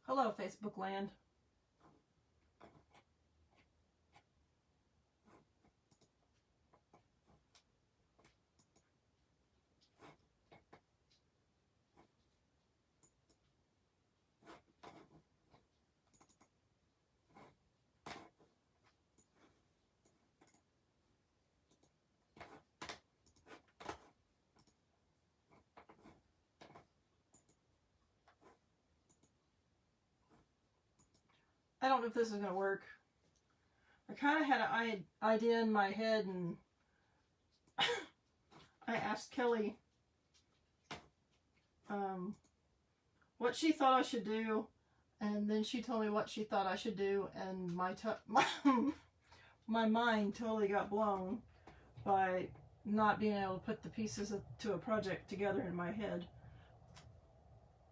Hello, Facebook land. I don't know if this is going to work. I kind of had an idea in my head, and I asked Kelly what she thought I should do, and then she told me what she thought I should do, and my mind totally got blown by not being able to put the pieces to a project together in my head.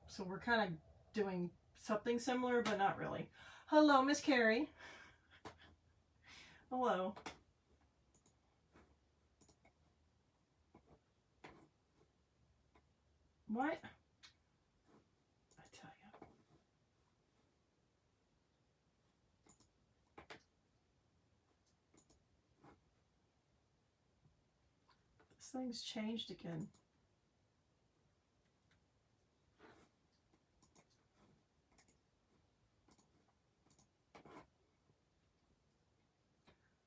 So we're kind of doing something similar, but not really. Hello, Miss Carrie. Hello. What? I tell you. This thing's changed again.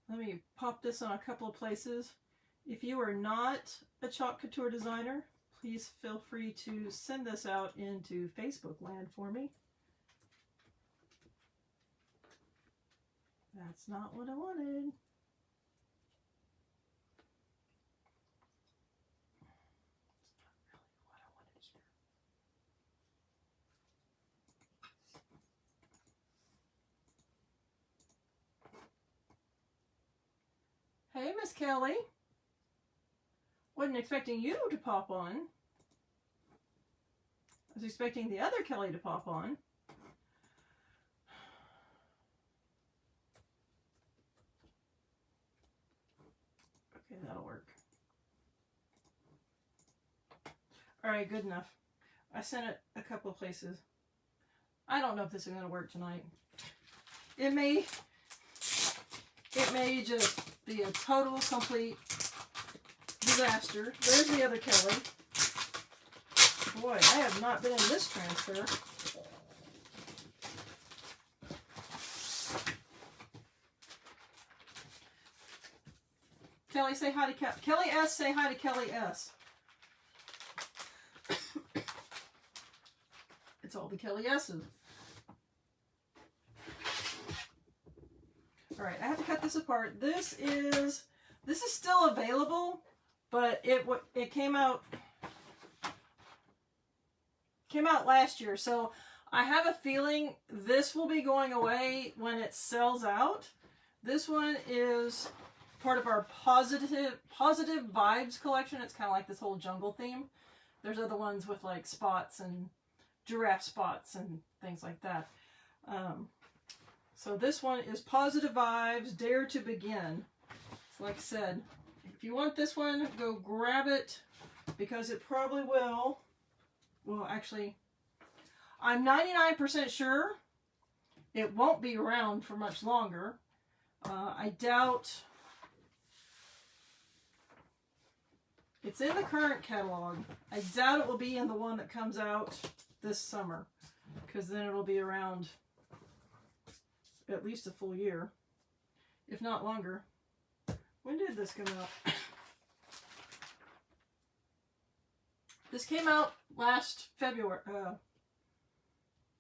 Let me pop this on a couple of places. If you are not a chalk couture designer, please feel free to send this out into Facebook land for me. That's not what I wanted. Hey, Miss Kelly. Wasn't expecting you to pop on. I was expecting the other Kelly to pop on. Okay, that'll work. All right, good enough. I sent it a couple of places. I don't know if this is going to work tonight. It may just be a total, complete disaster. There's the other Kelly. Boy, I have not been in this transfer. Kelly, say hi to Kelly S. Say hi to Kelly S. It's all the Kelly S's. All right, I have to cut this apart. This is still available, but it came out last year, so I have a feeling this will be going away when it sells out. This one is part of our positive vibes collection. It's kind of like this whole jungle theme. There's other ones with like spots and giraffe spots and things like that. So this one is Positive Vibes, Dare to Begin. So like I said, if you want this one, go grab it, because it probably will. Well, actually, I'm 99% sure it won't be around for much longer. I doubt it's in the current catalog. I doubt it will be in the one that comes out this summer, because then it'll be around at least a full year, if not longer. When did this come out? This came out last February,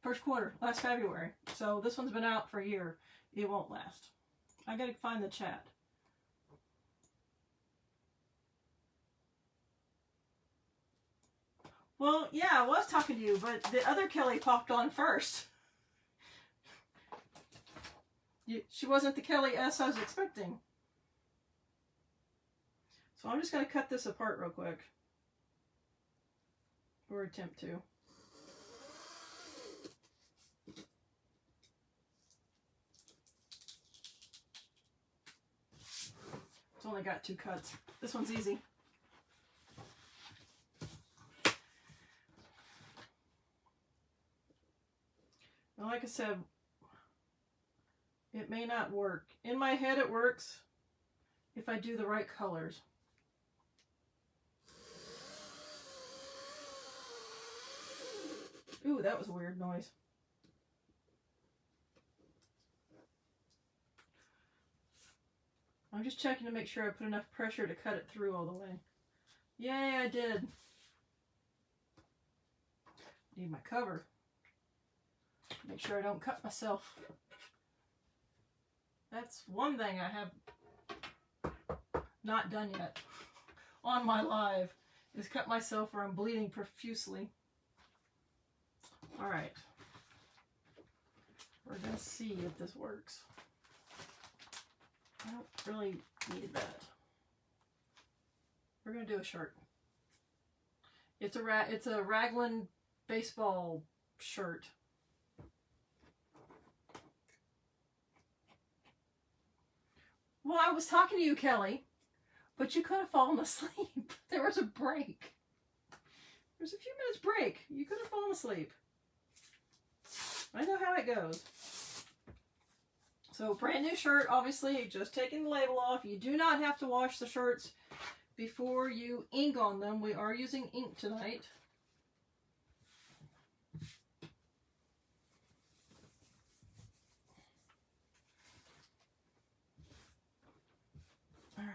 first quarter, last February. So this one's been out for a year. It won't last. I gotta find the chat. Well, yeah, I was talking to you, but the other Kelly popped on first. She wasn't the Kelly S I was expecting. So I'm just going to cut this apart real quick. Or attempt to. It's only got 2 cuts. This one's easy. And like I said, it may not work. In my head it works if I do the right colors. Ooh, that was a weird noise. I'm just checking to make sure I put enough pressure to cut it through all the way. Yay, I did. Need my cover. Make sure I don't cut myself. That's one thing I have not done yet on my live, is cut myself where I'm bleeding profusely. Alright. We're going to see if this works. I don't really need that. We're going to do a shirt. It's a raglan baseball shirt. Well, I was talking to you, Kelly, but you could have fallen asleep. There was a break. There was a few minutes break. You could have fallen asleep. I know how it goes. So, brand new shirt, obviously, just taking the label off. You do not have to wash the shirts before you ink on them. We are using ink tonight. All right.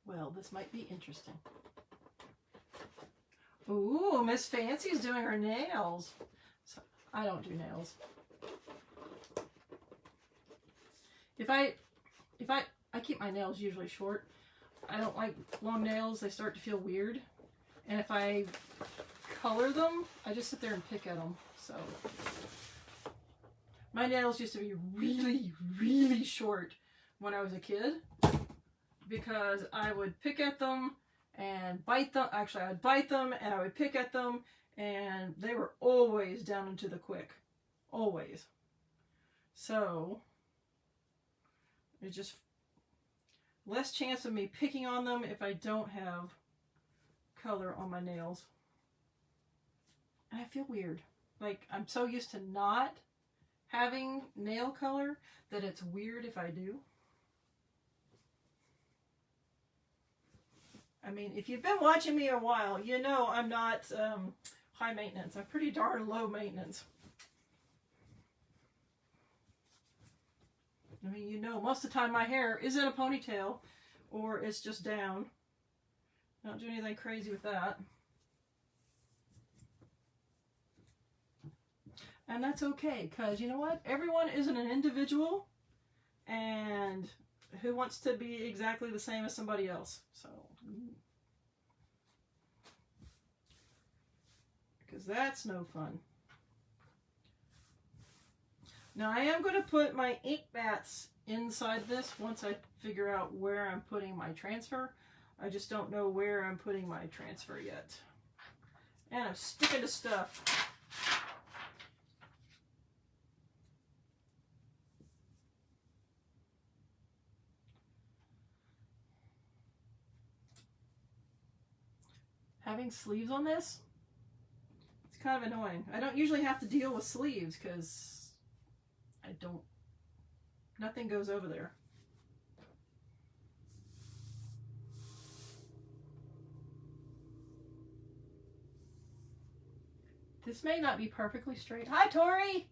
Well, this might be interesting. Ooh, Miss Fancy's doing her nails. So, I don't do nails. I keep my nails usually short. I don't like long nails. They start to feel weird. And if I color them, I just sit there and pick at them. So my nails used to be really, really short when I was a kid, because I would pick at them and bite them. Actually, I would bite them and I would pick at them, and they were always down into the quick. Always. So it's just less chance of me picking on them if I don't have color on my nails. And I feel weird. Like, I'm so used to not having nail color that it's weird if I do. I mean, if you've been watching me a while, you know I'm not high maintenance. I'm pretty darn low maintenance. I mean, you know, most of the time my hair is in a ponytail or it's just down. I don't do anything crazy with that. And that's okay, because you know what? Everyone isn't an individual, and who wants to be exactly the same as somebody else? So, because that's no fun. Now, I am going to put my ink mats inside this once I figure out where I'm putting my transfer. I just don't know where I'm putting my transfer yet. And I'm sticking to stuff. Having sleeves on this, it's kind of annoying. I don't usually have to deal with sleeves because nothing goes over there. This may not be perfectly straight. Hi, Tori!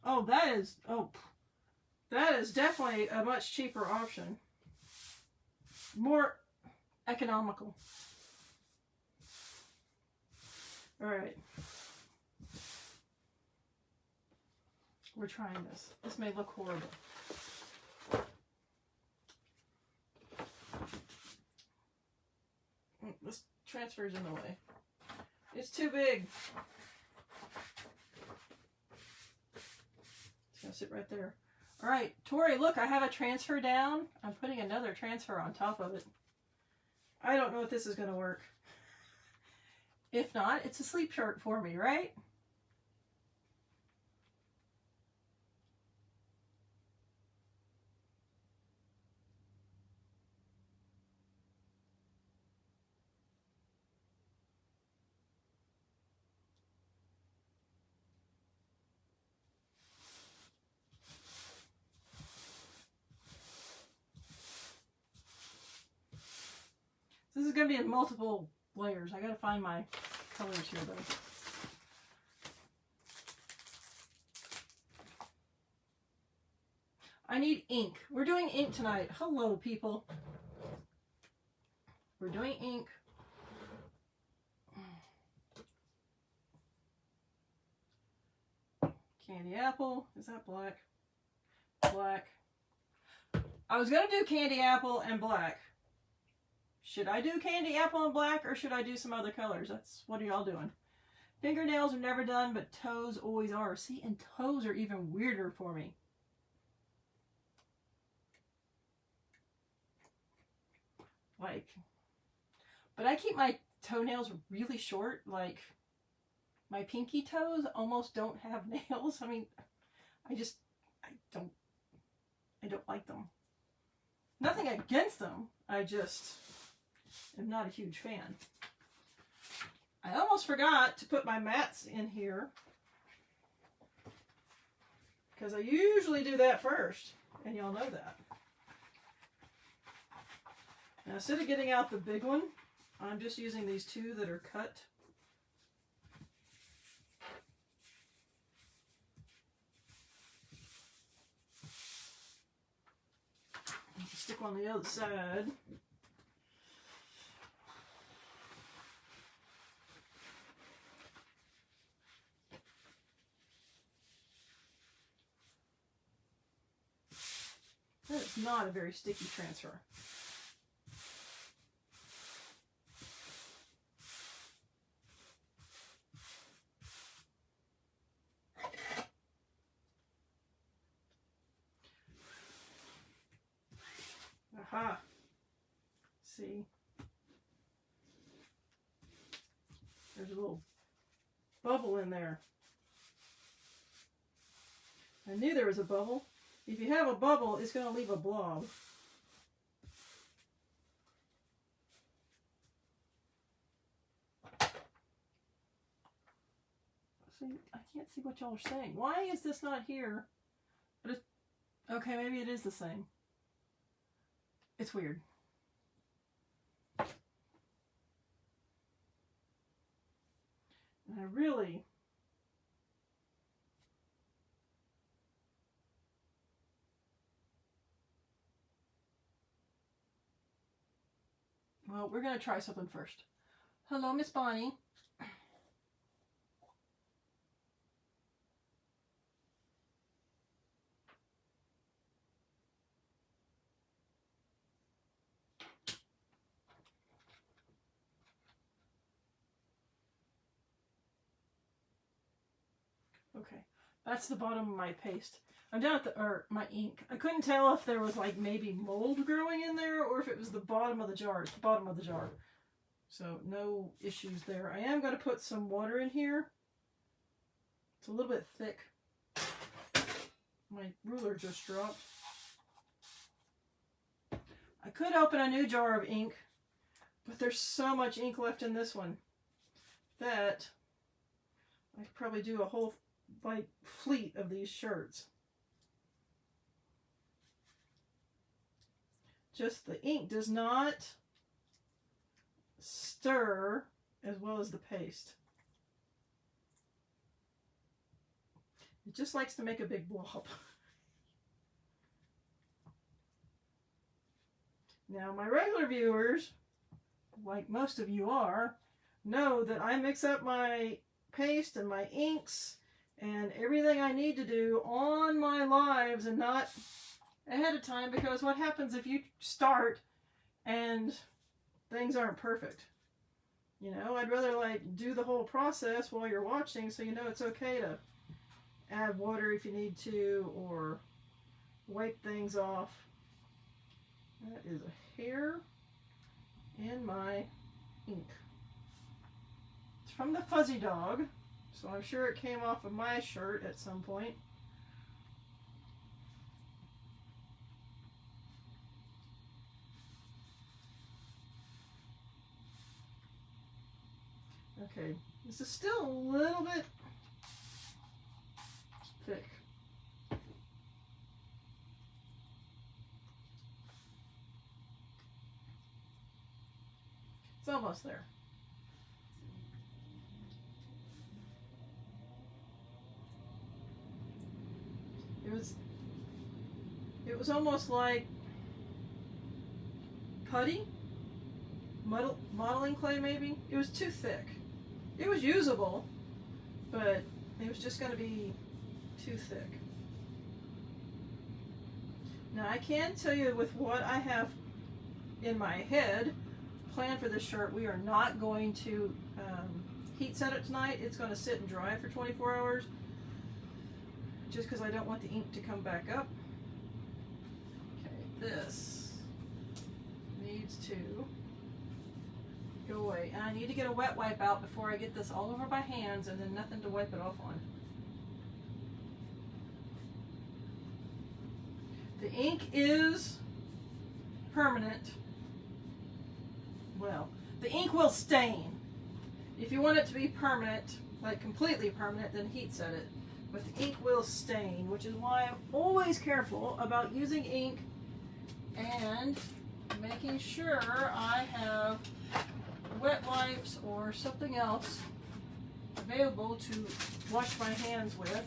Oh, that is definitely a much cheaper option. More economical. All right. We're trying this. This may look horrible. This transfer's in the way. It's too big. It's gonna sit right there. All right, Tori, look, I have a transfer down. I'm putting another transfer on top of it. I don't know if this is going to work. If not, it's a sleep shirt for me, right? This is going to be in multiple layers. I got to find my colors here, though. I need ink. We're doing ink tonight. Hello, people. We're doing ink. Candy apple. Is that black? Black. I was going to do candy apple and black. Should I do candy apple and black, or should I do some other colors? That's what are y'all doing? Fingernails are never done, but toes always are. See, and toes are even weirder for me. Like, but I keep my toenails really short. Like, my pinky toes almost don't have nails. I mean, I don't like them. Nothing against them. I just am not a huge fan. I almost forgot to put my mats in here, because I usually do that first, and y'all know that. Now, instead of getting out the big one, I'm just using these two that are cut. Stick on the other side. That is not a very sticky transfer. Aha. See? There's a little bubble in there. I knew there was a bubble. If you have a bubble, it's going to leave a blob. See, I can't see what y'all are saying. Why is this not here? But it's, okay, maybe it is the same. It's weird. And I really... Well, we're going to try something first. Hello, Miss Bonnie. Okay, that's the bottom of my paste. I'm down at the, or my ink. I couldn't tell if there was like maybe mold growing in there or if it was the bottom of the jar. It's the bottom of the jar. So no issues there. I am going to put some water in here. It's a little bit thick. My ruler just dropped. I could open a new jar of ink, but there's so much ink left in this one that I could probably do a whole like fleet of these shirts. Just the ink does not stir as well as the paste. It just likes to make a big blob. Now, my regular viewers, like most of you are, know that I mix up my paste and my inks and everything I need to do on my lives and not ahead of time, because what happens if you start and things aren't perfect? You know, I'd rather like do the whole process while you're watching so you know it's okay to add water if you need to, or wipe things off. That is a hair in my ink. It's from the Fuzzy Dog, so I'm sure it came off of my shirt at some point. Okay, this is still a little bit thick. It's almost there. It was almost like putty, modeling clay maybe. It was too thick. It was usable, but it was just going to be too thick. Now I can tell you with what I have in my head planned for this shirt, we are not going to heat set it tonight. It's going to sit and dry for 24 hours just because I don't want the ink to come back up. Okay, this needs to go away. And I need to get a wet wipe out before I get this all over my hands and then nothing to wipe it off on. The ink is permanent. Well, the ink will stain. If you want it to be permanent, like completely permanent, then heat set it. But the ink will stain, which is why I'm always careful about using ink and making sure I have wet wipes or something else available to wash my hands with.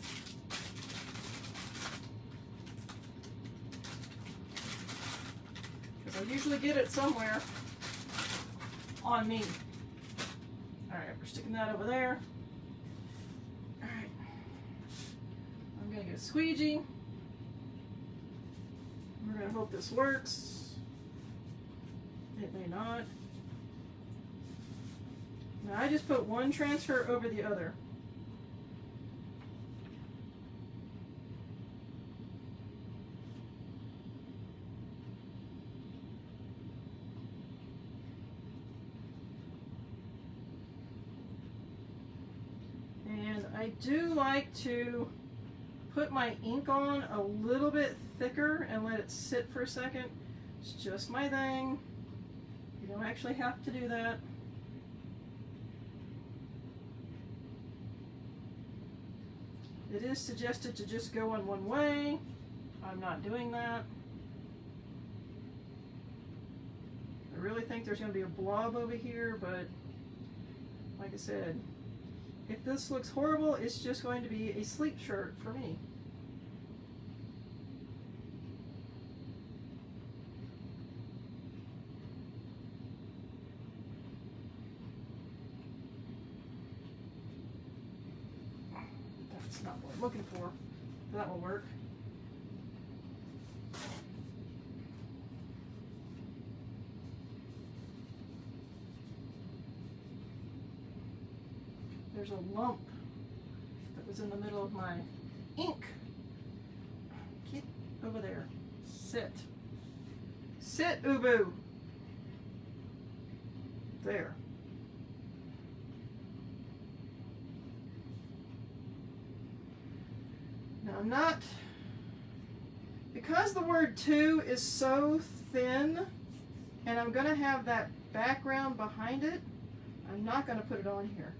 Because I usually get it somewhere on me. Alright, we're sticking that over there. Alright. I'm going to get a squeegee. We're going to hope this works. It may not. Now I just put one transfer over the other. And I do like to put my ink on a little bit thicker and let it sit for a second. It's just my thing. You don't actually have to do that. It is suggested to just go in one way. I'm not doing that. I really think there's going to be a blob over here, but like I said, if this looks horrible, it's just going to be a sleep shirt for me. That's not what I'm looking for. That will work. There's a lump that was in the middle of my ink. Get over there. Sit. Sit, Ubu. There. Now I'm not, because the word to is so thin and I'm going to have that background behind it, I'm not going to put it on here.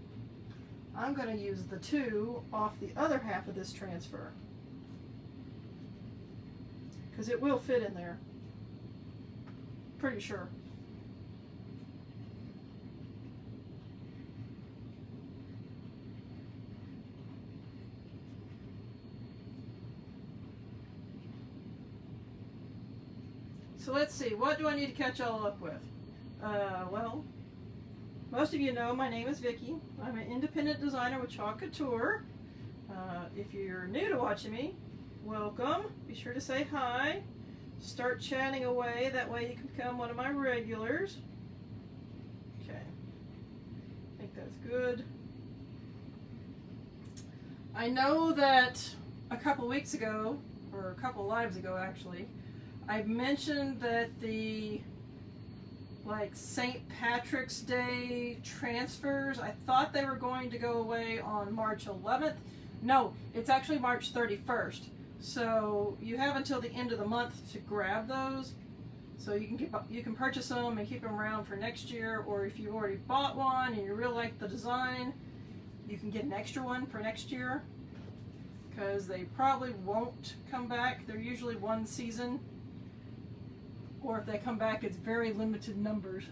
I'm going to use the to off the other half of this transfer because it will fit in there. Pretty sure. So let's see, what do I need to catch all up with? Well, most of you know my name is Vicki. I'm an independent designer with Cutouts. If you're new to watching me, welcome. Be sure to say hi. Start chatting away, that way you can become one of my regulars. Okay, I think that's good. I know that a couple weeks ago or a couple lives ago actually, I mentioned that the like St. Patrick's Day transfers, I thought they were going to go away on March 11th. No, it's actually March 31st. So you have until the end of the month to grab those. So you can purchase them and keep them around for next year, or if you've already bought one and you really like the design, you can get an extra one for next year, because they probably won't come back. They're usually one season, or if they come back, it's very limited numbers.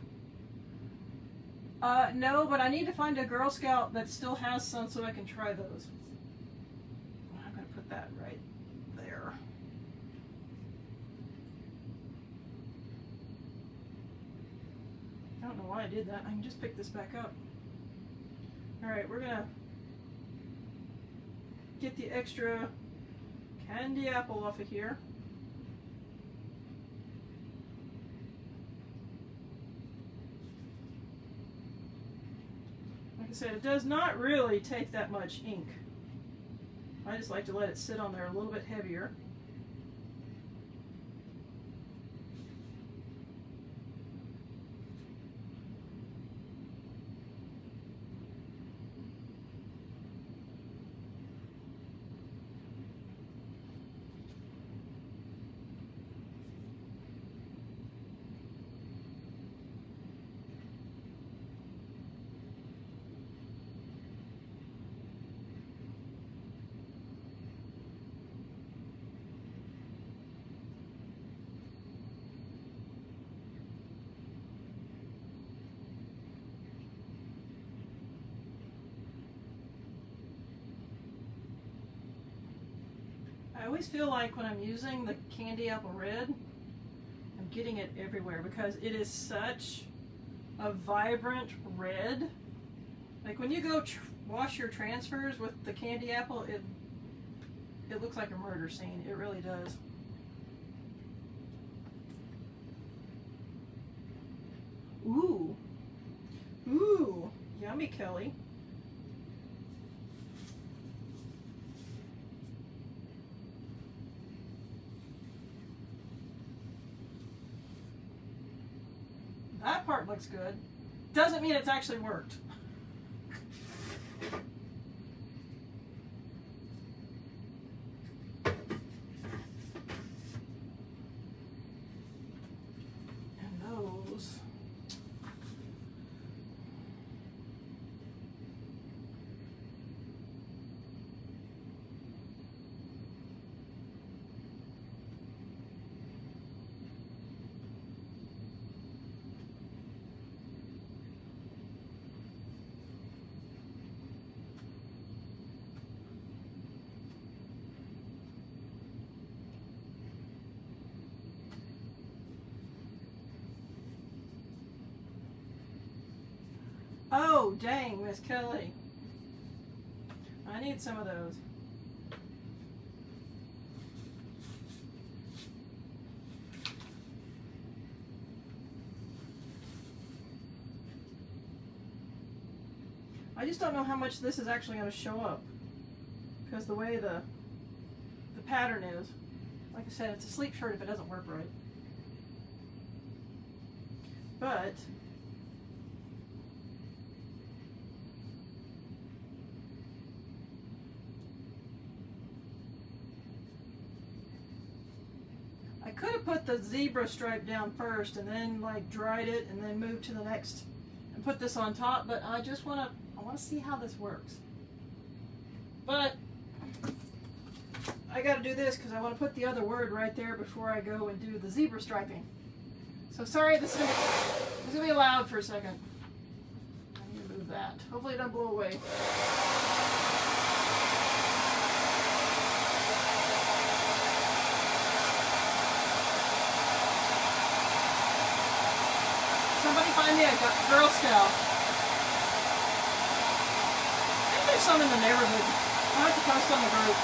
No, but I need to find a Girl Scout that still has some so I can try those. I'm going to put that right there. I don't know why I did that. I can just pick this back up. Alright, we're going to get the extra candy apple off of here. Like I said, it does not really take that much ink. I just like to let it sit on there a little bit heavier. I always feel like when I'm using the candy apple red, I'm getting it everywhere because it is such a vibrant red. Like when you go wash your transfers with the candy apple, it looks like a murder scene. It really does. Ooh. Ooh. Yummy, Kelly. That part looks good. Doesn't mean it's actually worked. And those. Oh, dang, Miss Kelly. I need some of those. I just don't know how much this is actually going to show up, because the way the pattern is. Like I said, it's a sleep shirt if it doesn't work right. But I could have put the zebra stripe down first and then like dried it and then moved to the next and put this on top, but I just want to see how this works. But I got to do this because I want to put the other word right there before I go and do the zebra striping. So sorry, this is gonna be loud for a second. I need to move that. Hopefully it doesn't blow away. Somebody find me a Girl Scout. I think there's some in the neighborhood. I'll have to post on the group.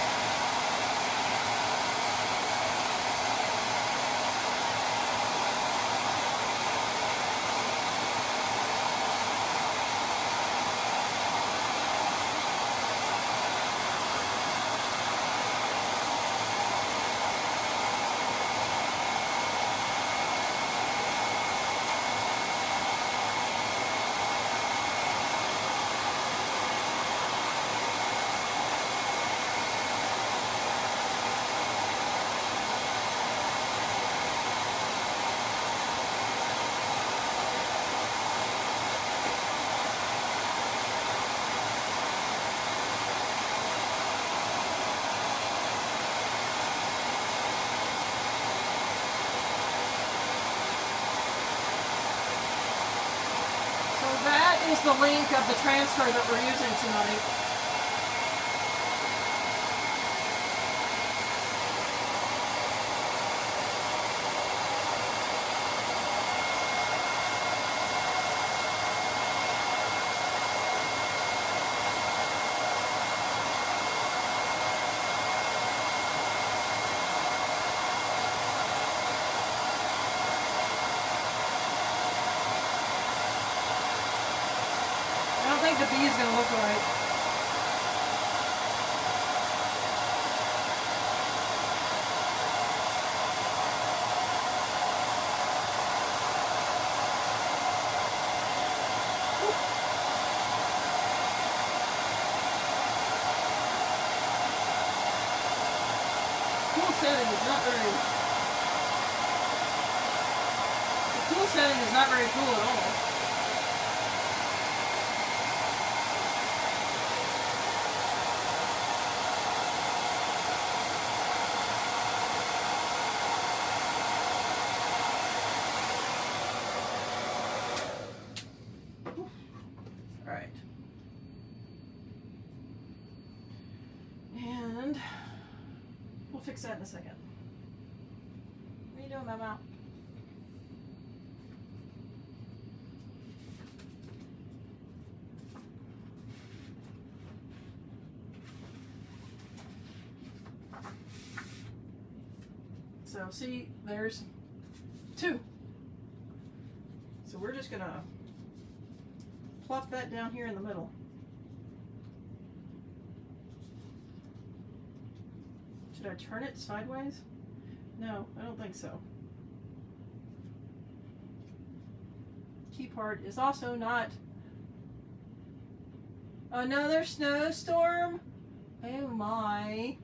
is the link of the transfer that we're using tonight. I don't think the B is going to look right. Cool setting is not very... The cool setting is not very cool at all. Alright. And we'll fix that in a second. What are you doing, Mama? So see, there's 2. So we're just gonna plop that down here in the middle. Should I turn it sideways? No, I don't think so. Key part is also not another snowstorm. Oh my.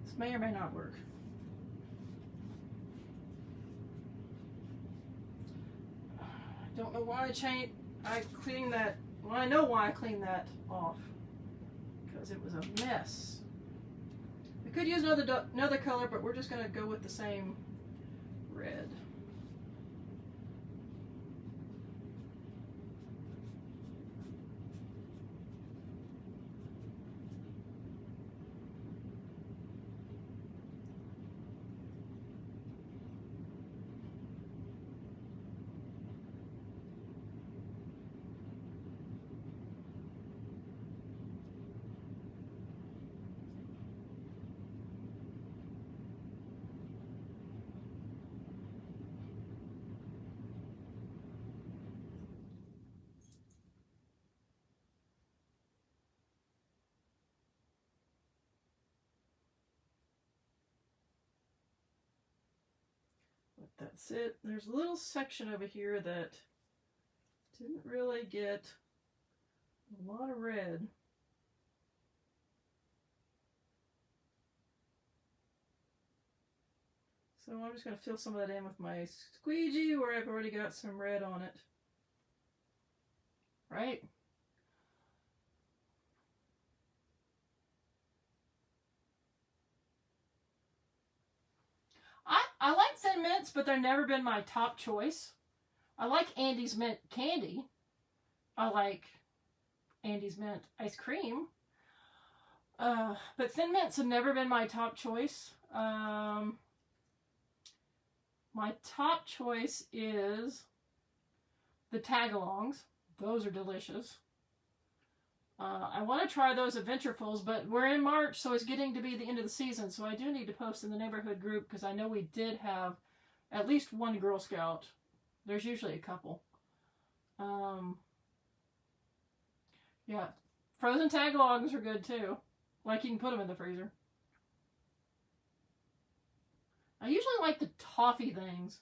This may or may not work. I don't know why I cleaned that. Well, I know why I cleaned that off. Because it was a mess. I could use another color, but we're just going to go with the same red. But that's it. There's a little section over here that didn't really get a lot of red. So I'm just going to fill some of that in with my squeegee where I've already got some red on it. Right? I like Thin Mints, but they've never been my top choice. I like Andy's Mint candy. I like Andy's Mint ice cream. But Thin Mints have never been my top choice. My top choice is the Tagalongs. Those are delicious. I want to try those Adventurefuls, but we're in March, so it's getting to be the end of the season, so I do need to post in the neighborhood group, because I know we did have at least one Girl Scout. There's usually a couple. Yeah, frozen Tagalongs are good too. Like, you can put them in the freezer. I usually like the toffee things.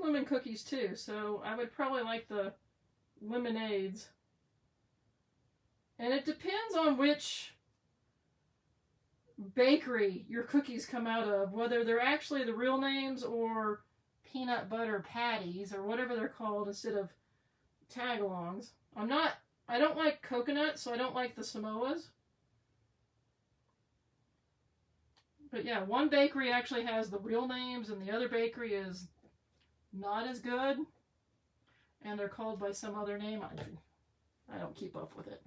lemon cookies too, so I would probably like the lemonades. And it depends on which bakery your cookies come out of, whether they're actually the real names or peanut butter patties or whatever they're called instead of tagalongs. I don't like coconut, so I don't like the Samoas. But yeah, one bakery actually has the real names and the other bakery is not as good. And they're called by some other name. I don't keep up with it.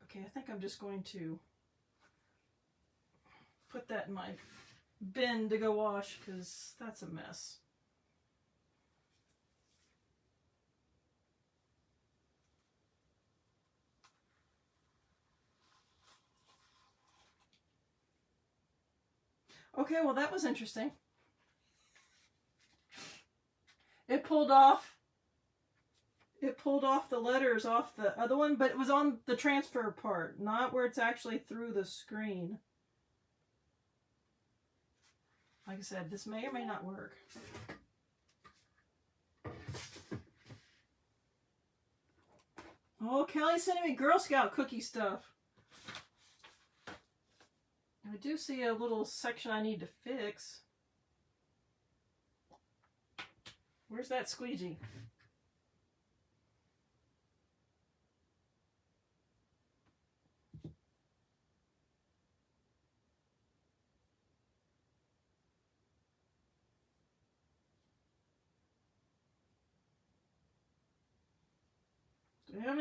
Okay, I think I'm just going to put that in my bin to go wash because that's a mess. Okay, well that was interesting. It pulled off the letters off the other one, but it was on the transfer part, not where it's actually through the screen. Like I said, this may or may not work. Oh, Kelly's sending me Girl Scout cookie stuff. I do see a little section I need to fix. Where's that squeegee? Do I have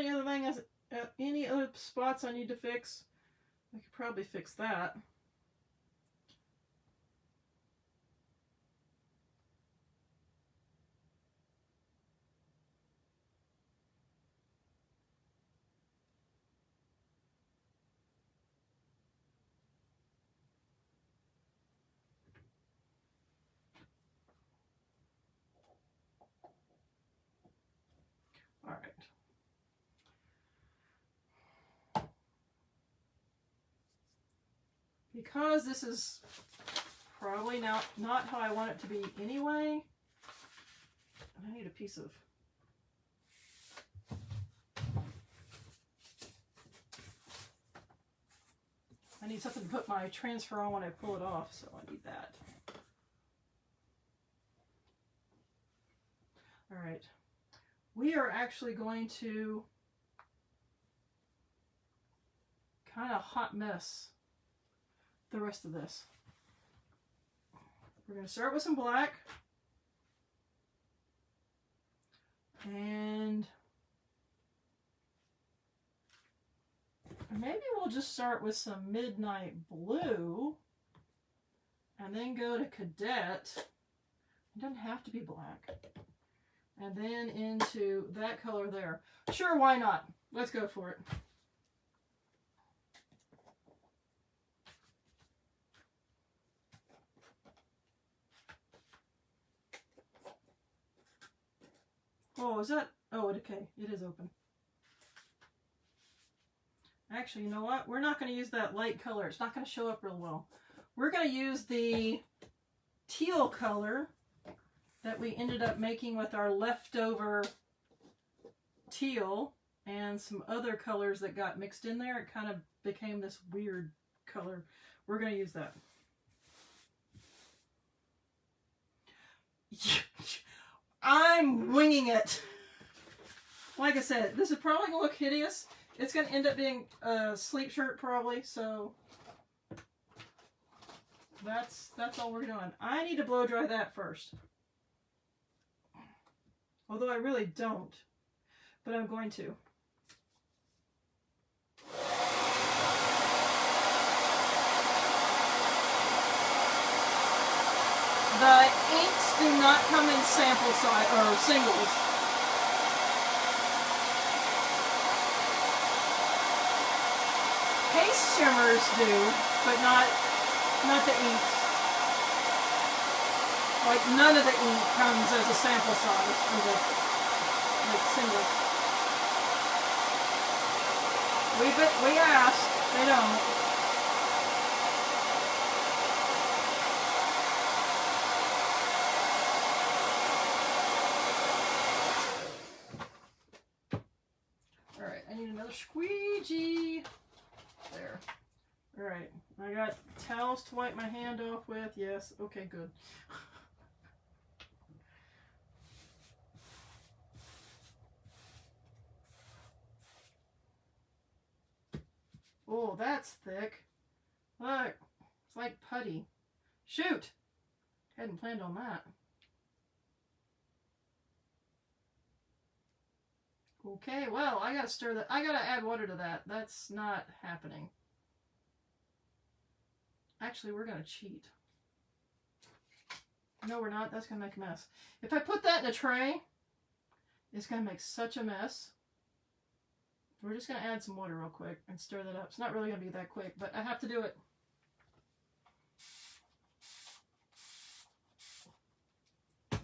any other spots I need to fix? I could probably fix that. All right. Because this is probably not how I want it to be anyway, I need a piece of... I need something to put my transfer on when I pull it off, so I need that. All right. We are actually going to kind of hot mess the rest of this. We're going to start with some black. And maybe we'll just start with some midnight blue and then go to cadet. It doesn't have to be black. And then into that color there. Sure, why not? Let's go for it. Oh, is that? Oh, okay. It is open. Actually, you know what? We're not going to use that light color. It's not going to show up real well. We're going to use the teal color that we ended up making with our leftover teal and some other colors that got mixed in there. It kind of became this weird color. We're going to use that. I'm winging it. Like I said, this is probably going to look hideous. It's going to end up being a sleep shirt probably, so that's all we're doing. I need to blow dry that first. Although I really don't, but I'm going to. The inks do not come in sample size or singles. Paste shimmers do, but not the inks. Like none of the ink comes as a sample size for the singles. We asked, they don't. squeegee. There. All right. I got towels to wipe my hand off with. Yes. Okay, good. Oh, that's thick. Look. It's like putty. Shoot! Hadn't planned on that. Okay, well, I gotta stir that. I gotta add water to that. That's not happening. Actually, we're gonna cheat. No, we're not. That's gonna make a mess. If I put that in a tray, it's gonna make such a mess. We're just gonna add some water real quick and stir that up. It's not really gonna be that quick, but I have to do it.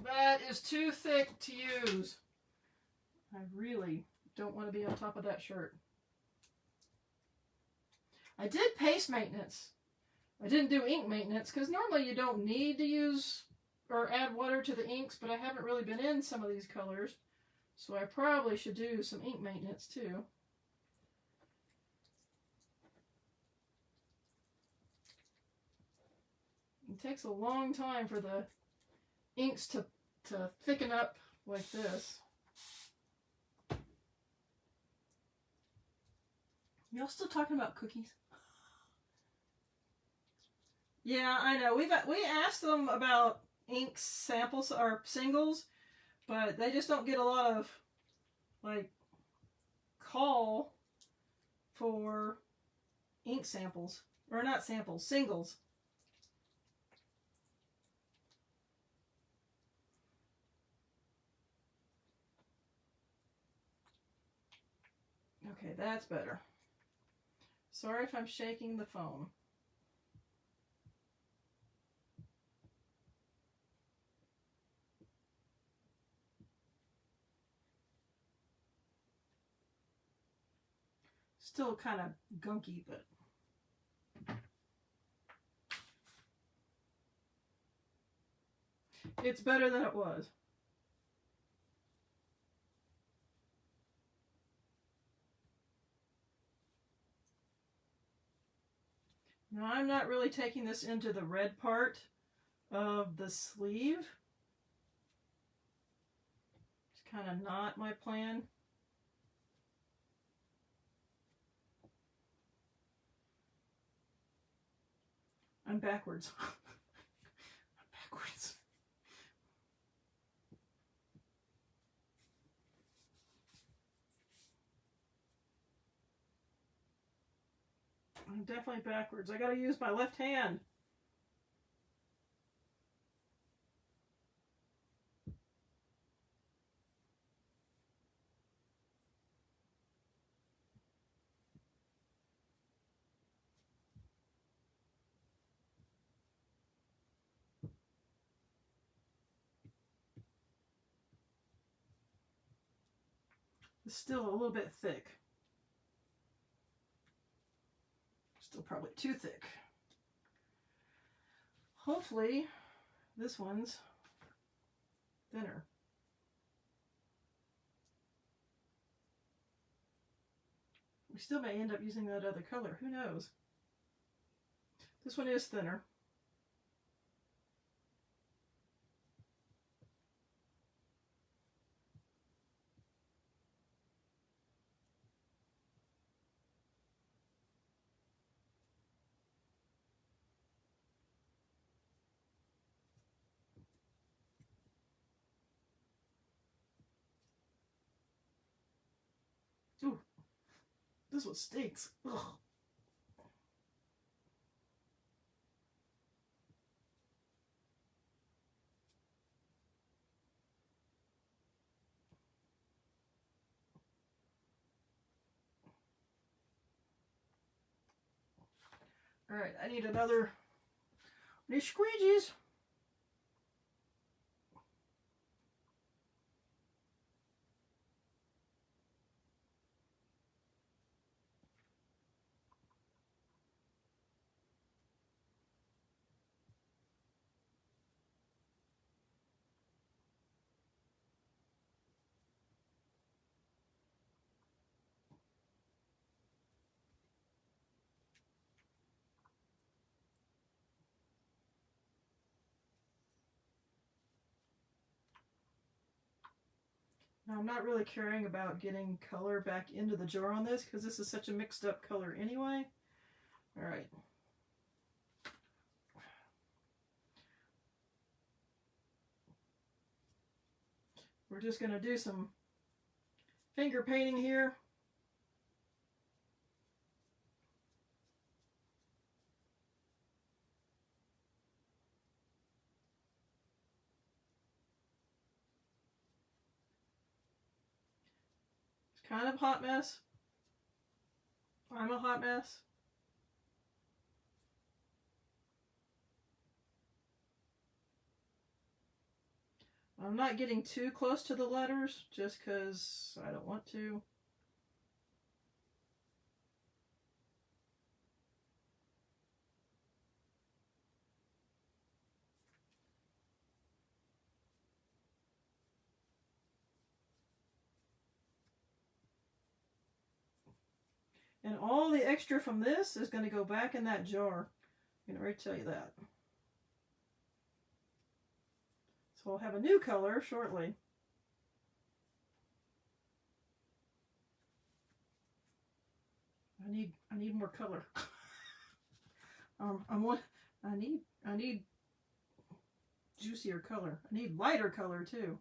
That is too thick to use. I really don't want to be on top of that shirt. I did paste maintenance. I didn't do ink maintenance because normally you don't need to use or add water to the inks, but I haven't really been in some of these colors, so I probably should do some ink maintenance too. It takes a long time for the inks to thicken up like this. Y'all still talking about cookies? Yeah, I know. We asked them about ink samples or singles, but they just don't get a lot of like call for ink samples, or not samples, singles. Okay, that's better. Sorry if I'm shaking the phone. Still kind of gunky, but it's better than it was. Now I'm not really taking this into the red part of the sleeve. It's kind of not my plan. I'm backwards. I'm backwards. I'm definitely backwards. I gotta use my left hand. It's still a little bit thick. Still probably too thick. Hopefully this one's thinner. We still may end up using that other color. Who knows? This one is thinner. Ooh, this one stinks. Ugh. All right, I need these squeegees. Now, I'm not really caring about getting color back into the jar on this because this is such a mixed up color anyway. All right. We're just going to do some finger painting here. It's kind of a hot mess. I'm a hot mess. I'm not getting too close to the letters just because I don't want to. And all the extra from this is going to go back in that jar. I'm going to already tell you that. So we'll have a new color shortly. I need more color. I need juicier color. I need lighter color too.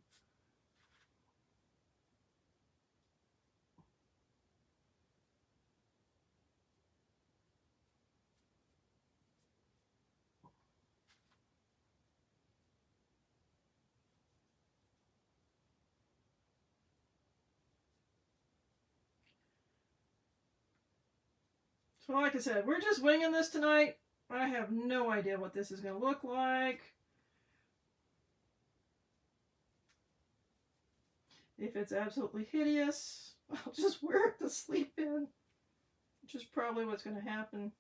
So like I said, we're just winging this tonight. I have no idea what this is going to look like. If it's absolutely hideous, I'll just wear it to sleep in, which is probably what's going to happen.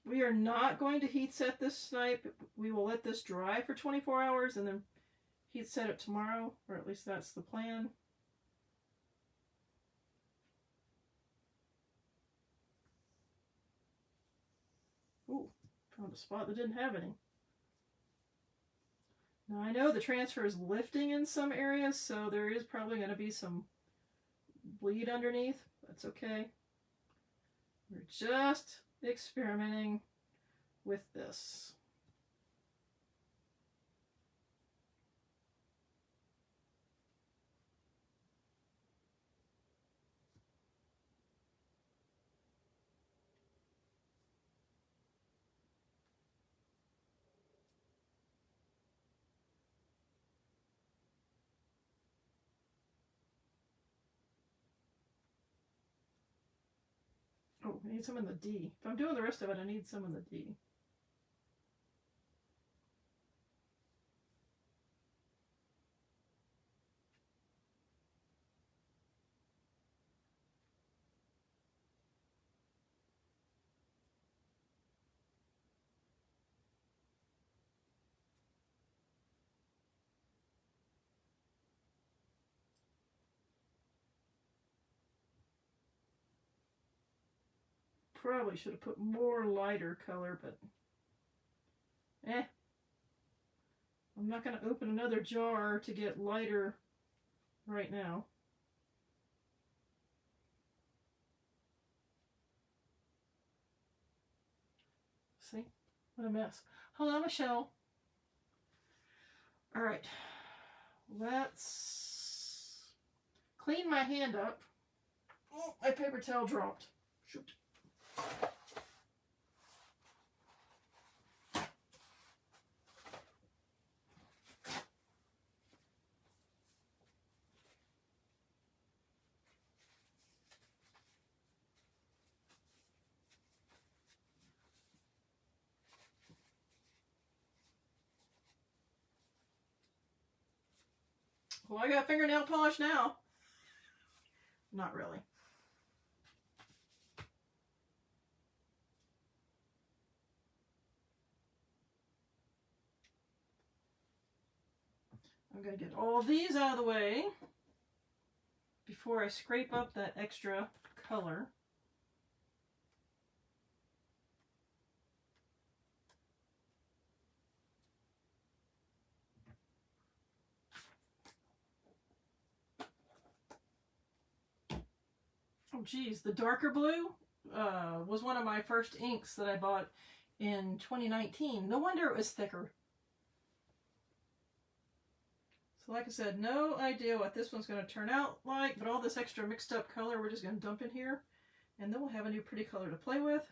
We are not going to heat set this snipe. We will let this dry for 24 hours and then heat set it tomorrow, or at least that's the plan. Ooh, found a spot that didn't have any. Now I know the transfer is lifting in some areas, so there is probably going to be some bleed underneath. That's okay. We're just experimenting with this. Oh, I need some in the D. If I'm doing the rest of it, I need some in the D. Probably should have put more lighter color, but I'm not going to open another jar to get lighter right now. See? What a mess. Hello, Michelle. All right. Let's clean my hand up. Oh, my paper towel dropped. Shoot. Well, I got fingernail polish now. Not really. I'm going to get all these out of the way before I scrape up that extra color. Oh geez, the darker blue was one of my first inks that I bought in 2019. No wonder it was thicker. So like I said, no idea what this one's going to turn out like, but all this extra mixed up color we're just going to dump in here, and then we'll have a new pretty color to play with.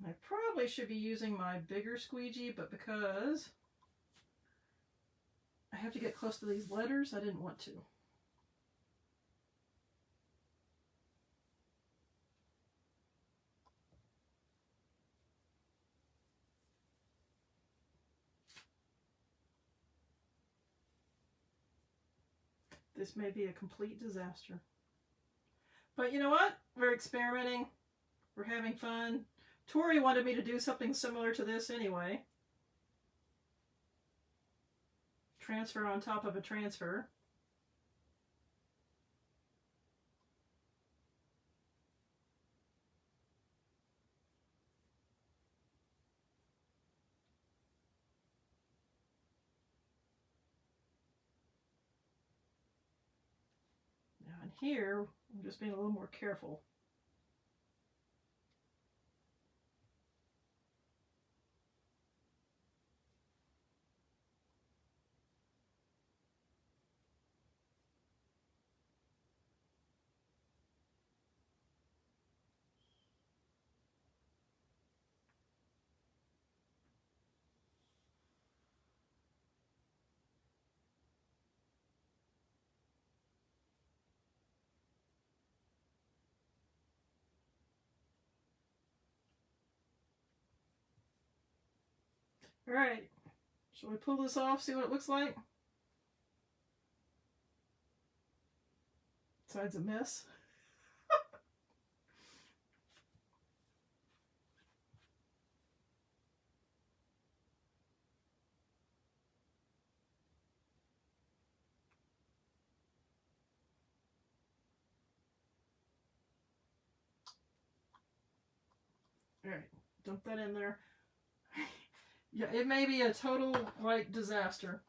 I probably should be using my bigger squeegee, but because I have to get close to these letters, I didn't want to. This may be a complete disaster. But you know what? We're experimenting. We're having fun. Tori wanted me to do something similar to this anyway. Transfer on top of a transfer. Now in here, I'm just being a little more careful. All right, shall we pull this off, see what it looks like? Besides a mess. All right, dump that in there. Yeah, it may be a total, like, disaster.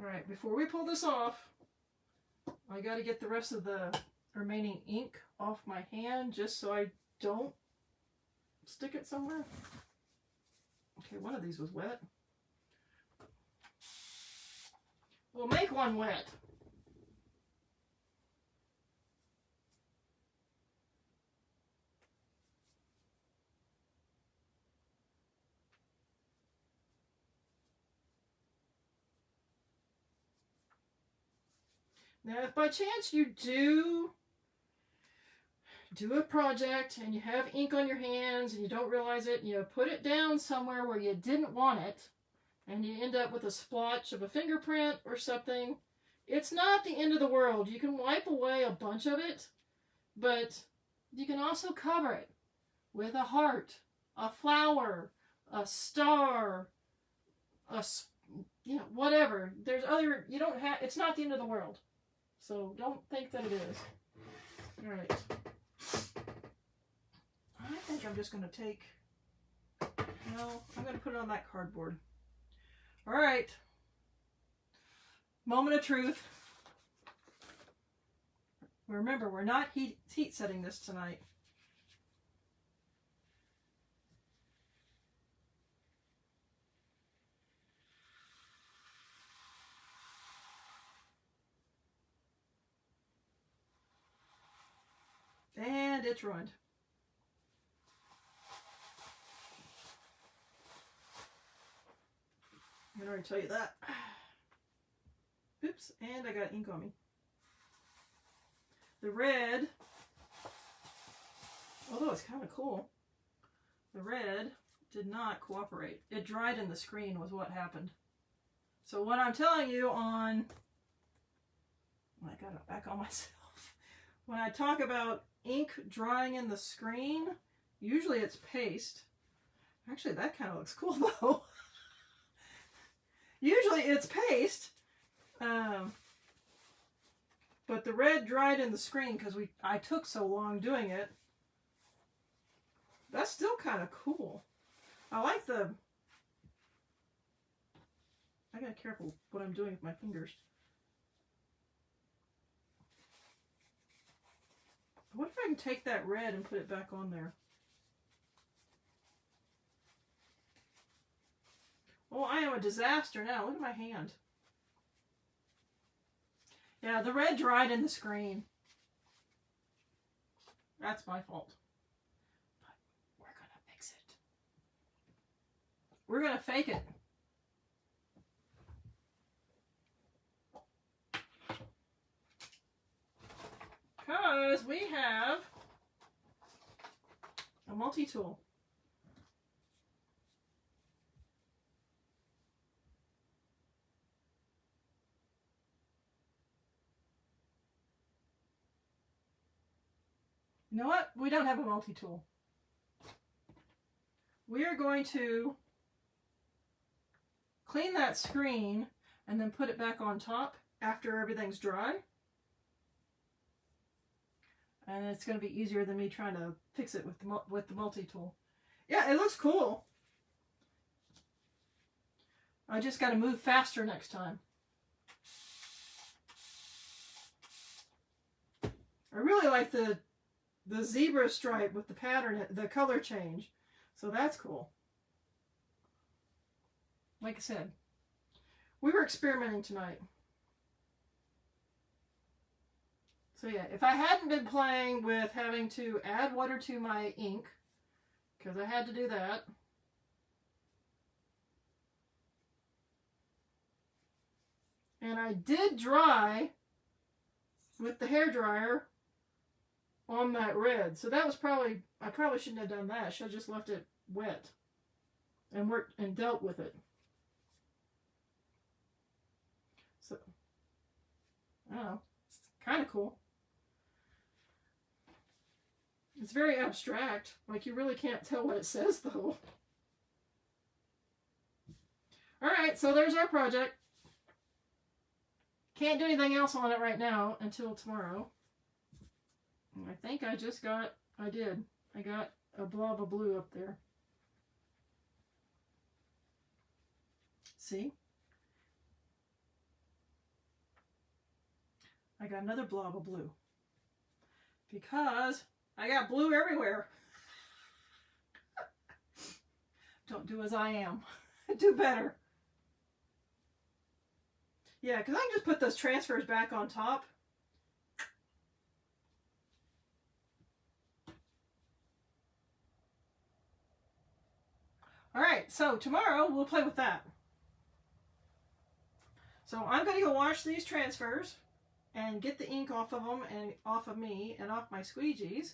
Alright, before we pull this off, I gotta get the rest of the remaining ink off my hand just so I don't stick it somewhere. Okay, one of these was wet. We'll make one wet. Now, if by chance you do a project and you have ink on your hands and you don't realize it, you put it down somewhere where you didn't want it, and you end up with a splotch of a fingerprint or something, it's not the end of the world. You can wipe away a bunch of it, but you can also cover it with a heart, a flower, a star, whatever. There's other, it's not the end of the world. So don't think that it is. All right. I think I'm just going to take, I'm going to put it on that cardboard. All right. Moment of truth. Remember, we're not heat setting this tonight. And it's ruined. I can already tell you that. Oops, and I got ink on me. The red, although it's kind of cool, the red did not cooperate. It dried in the screen was what happened. So what I'm telling you I got it back on myself. When I talk about ink drying in the screen, usually it's paste. Actually, that kind of looks cool though. Usually it's paste, but the red dried in the screen because I took so long doing it. That's still kind of cool. I like the I gotta be careful what I'm doing with my fingers. What if I can take that red and put it back on there? Oh, I am a disaster now. Look at my hand. Yeah, the red dried in the screen. That's my fault. But we're gonna fix it. We're gonna fake it. Because we have a multi-tool. You know what? We don't have a multi-tool. We are going to clean that screen and then put it back on top after everything's dry. And it's going to be easier than me trying to fix it with the multi-tool. Yeah, it looks cool. I just got to move faster next time. I really like the zebra stripe with the pattern, the color change. So that's cool. Like I said, we were experimenting tonight. So yeah, if I hadn't been playing with having to add water to my ink, because I had to do that. And I did dry with the hairdryer on that red. So that was probably, I probably shouldn't have done that. I should have just left it wet and worked and dealt with it. So, I don't know. It's kind of cool. It's very abstract. Like, you really can't tell what it says, though. Alright, so there's our project. Can't do anything else on it right now until tomorrow. I think I just got, I got a blob of blue up there. See? I got another blob of blue. Because I got blue everywhere. Don't do as I am. Do better. Yeah, because I can just put those transfers back on top. Alright, so tomorrow we'll play with that. So I'm going to go wash these transfers and get the ink off of them and off of me and off my squeegees.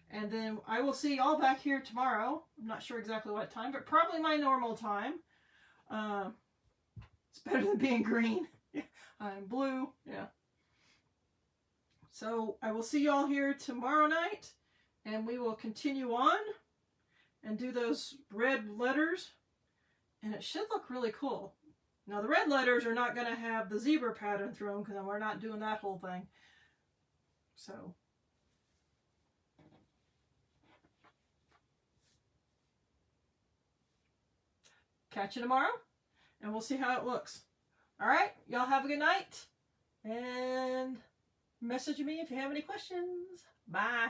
And then I will see y'all back here tomorrow. I'm not sure exactly what time, but probably my normal time. It's better than being green. I'm blue. Yeah. So I will see y'all here tomorrow night, and we will continue on and do those red letters, and it should look really cool. Now the red letters are not going to have the zebra pattern through them because we're not doing that whole thing. So catch you tomorrow, and we'll see how it looks. All right, y'all have a good night, and message me if you have any questions. Bye.